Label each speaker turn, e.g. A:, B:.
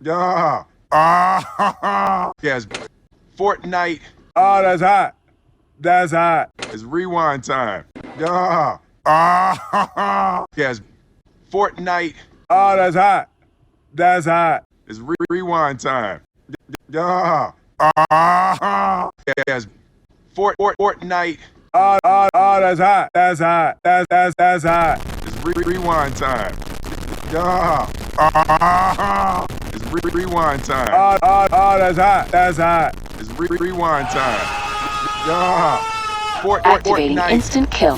A: Yeah. Ah. Yes. Fortnite.
B: Oh, that's hot. That's hot.
A: It's rewind time. Yeah. Ah. Yes. Fortnite.
B: Oh, that's hot. That's hot.
A: It's rewind time. Yeah. Ah. Yes. Fortnite.
B: Oh, that's hot. That's hot. That's hot.
A: It's rewind time. Yeah. Ah. It's rewind time.
B: Oh, that's hot. That's hot.
A: It's rewind time. Yeah.
C: Activating
A: Fortnite.
C: instant kill.